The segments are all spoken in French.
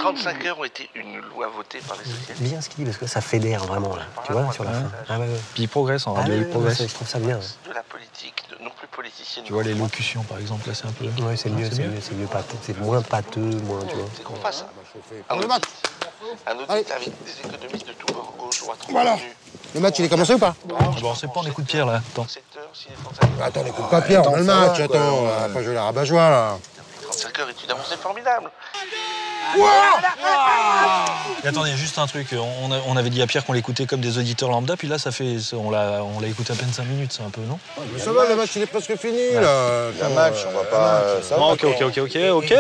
45 heures ont été une loi votée par les socialistes. Bien ce qu'il dit, parce que ça fédère vraiment, là. Tu vois, sur la fin. Ah, ouais. Puis il progresse en radio, il progresse. Je trouve ça bien. De la politique, non plus politicienne. Tu vois, les locutions, par exemple, là, c'est un peu... Ouais, c'est mieux, pâteux. C'est moins pâteux, moins, tu vois. C'est qu'on fasse un audit avec des économistes de tout bord, gauche, droite, voilà. Le match, il est commencé ou pas? Bon, on sait pas, on écoute Pierre, là. Attends. Attends, n'écoute pas Pierre, on a le match, attends. On va pas jouer la rabat-joie, là. 35 heures est une avancée formidable. Et attendez, juste un truc. On avait dit à Pierre qu'on l'écoutait comme des auditeurs lambda, puis là, ça fait, on l'a écouté à peine 5 minutes, c'est un peu, non? Mais ça va, le match, il est presque fini, là. Un match, on va pas... Ok.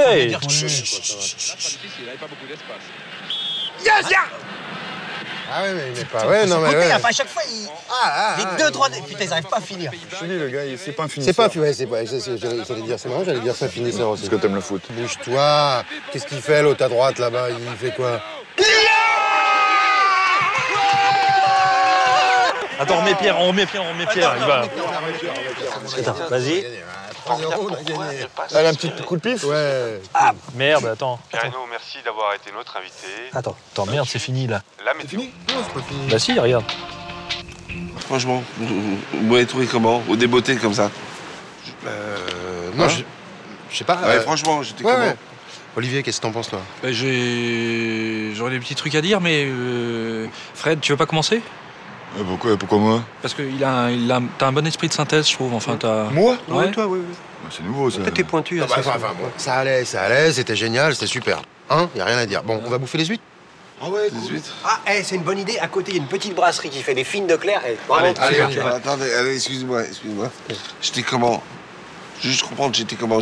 Ah oui, mais il n'est pas... Ouais, non, mais... Ouais. À chaque fois, les 2-3... Putain, ils n'arrivent pas à finir. Je te dis, le gars, c'est pas un finisseur. J'allais dire, c'est marrant, j'allais dire ça, finisseur aussi. Parce que t'aimes le foot. Bouge-toi. Qu'est-ce qu'il fait, l'autre à droite, là-bas? Il fait quoi? Attends, on remet Pierre, il va... Attends, vas-y. 3-0, on a gagné. Elle a un petit coup de pif? Ouais. Ah, merde, attends. Pierino, merci d'avoir été notre invité. Attends, Merde, c'est fini, là. La météo. Non, c'est pas fini. Bah si, regarde. Franchement, vous m'avez trouvé comment? Au débeauté comme ça? Non, je sais pas. Ouais, franchement, j'étais comment? Ouais. Olivier, qu'est-ce que t'en penses, toi? Bah, j'aurais des petits trucs à dire, mais... Fred, tu veux pas commencer? Pourquoi moi? Parce que t'as un bon esprit de synthèse, je trouve. Enfin, t'as... Moi? Ouais. toi, oui. C'est nouveau, ça. Peut-être t'es pointu. Bon, ça allait, c'était génial, c'était super. Hein? Y a rien à dire. Bon, on va bouffer les huîtres? Ah ouais, 18. Ah, c'est une bonne idée. À côté, il y a une petite brasserie qui fait des fines de Claire. Allez, attendez, excusez-moi. J'étais comment? Juste comprendre, j'étais comment?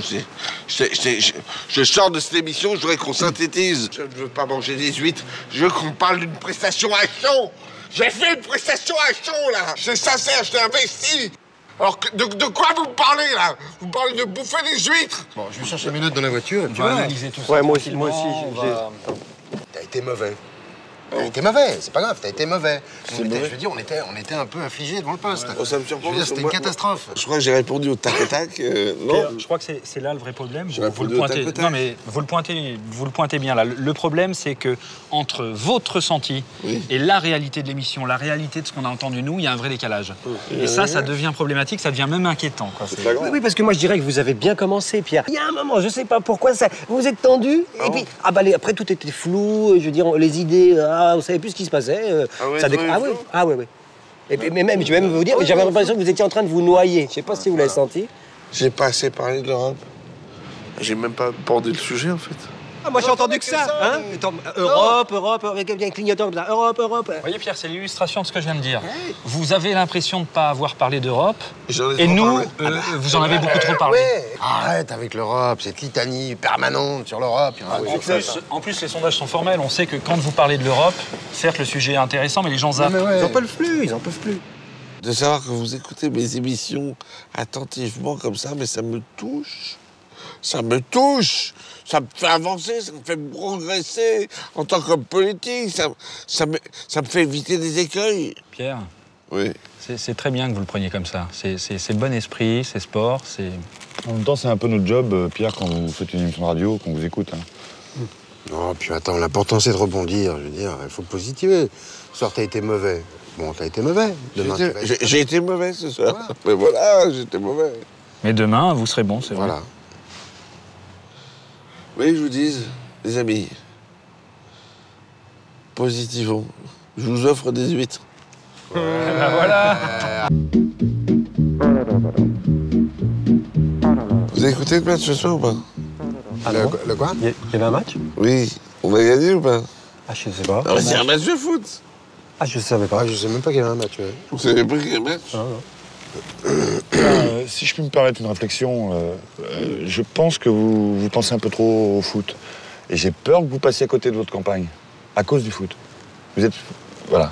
Je sors de cette émission, je voudrais qu'on synthétise. Je ne veux pas manger des huîtres, je veux qu'on parle d'une prestation à chaud. J'ai fait une prestation à chaud, là. C'est sincère, je t'ai investi. Alors, de quoi vous me parlez, là? Vous me parlez de bouffer des huîtres? Bon, je vais chercher mes notes dans la voiture et puis On va voilà. analyser tout ça. Ouais, moi aussi. T'as été mauvais. T'as été mauvais, c'est pas grave, t'as été mauvais. Je veux dire, on était un peu affligés devant le poste. Oh, ça me surprend. Je veux dire, c'était une catastrophe. Je crois que j'ai répondu au tac-tac. Non. Je crois que c'est là le vrai problème. J'ai Vous répondu le au pointez. tac-au-tac. Non, mais vous le pointez bien là. Le problème, c'est que entre votre ressenti et la réalité de l'émission, la réalité de ce qu'on a entendu nous, il y a un vrai décalage. Et ça devient problématique, ça devient même inquiétant, quoi. Oui, parce que moi, je dirais que vous avez bien commencé, Pierre. Il y a un moment, je sais pas pourquoi, vous vous êtes tendu. Et puis, après, tout était flou. Je veux dire, les idées, on savait plus ce qui se passait. Ah oui. Et puis, mais même, je vais même vous dire, j'avais l'impression que vous étiez en train de vous noyer. Je sais pas si vous l'avez senti. J'ai pas assez parlé de l'Europe. J'ai même pas abordé le sujet, en fait. Ah, moi, j'ai entendu que ça. Hein Europe, avec un clignotant comme ça. Europe. Vous voyez, Pierre, c'est l'illustration de ce que je viens de dire. Vous avez l'impression de ne pas avoir parlé d'Europe, et nous, vous en avez beaucoup trop parlé. Arrête avec l'Europe, cette litanie permanente sur l'Europe. En plus, les sondages sont formels. On sait que quand vous parlez de l'Europe, certes, le sujet est intéressant, mais les gens zappent. Ils en peuvent plus, De savoir que vous écoutez mes émissions attentivement comme ça, mais ça me touche. Ça me fait avancer, ça me fait progresser en tant qu'homme politique, ça me fait éviter des écueils. Pierre, oui. C'est très bien que vous le preniez comme ça. C'est bon esprit, c'est sport, c'est... En même temps, c'est un peu notre job, Pierre, quand vous faites une émission de radio, qu'on vous écoute. Hein. Non, puis attends, l'important c'est de rebondir, je veux dire, il faut positiver. Ce soir, t'as été mauvais. Bon, t'as été mauvais. J'ai été mauvais ce soir. Voilà. Mais voilà, j'étais mauvais. Mais demain, vous serez bon, c'est vrai. Voilà. Oui, je vous dis, les amis, positivons. Je vous offre des huîtres. Voilà. Vous avez écouté le match ce soir ou pas? Le quoi? Il y avait un match? Oui. On a gagné ou pas? Ah, je sais pas. Ah, c'est un match de foot. Ah, je savais pas. Ah, je sais même pas qu'il y avait un match. Vous savez pas qu'il y a un match? Si je puis me permettre une réflexion, je pense que vous pensez un peu trop au foot. Et j'ai peur que vous passiez à côté de votre campagne, à cause du foot. Vous êtes... Voilà.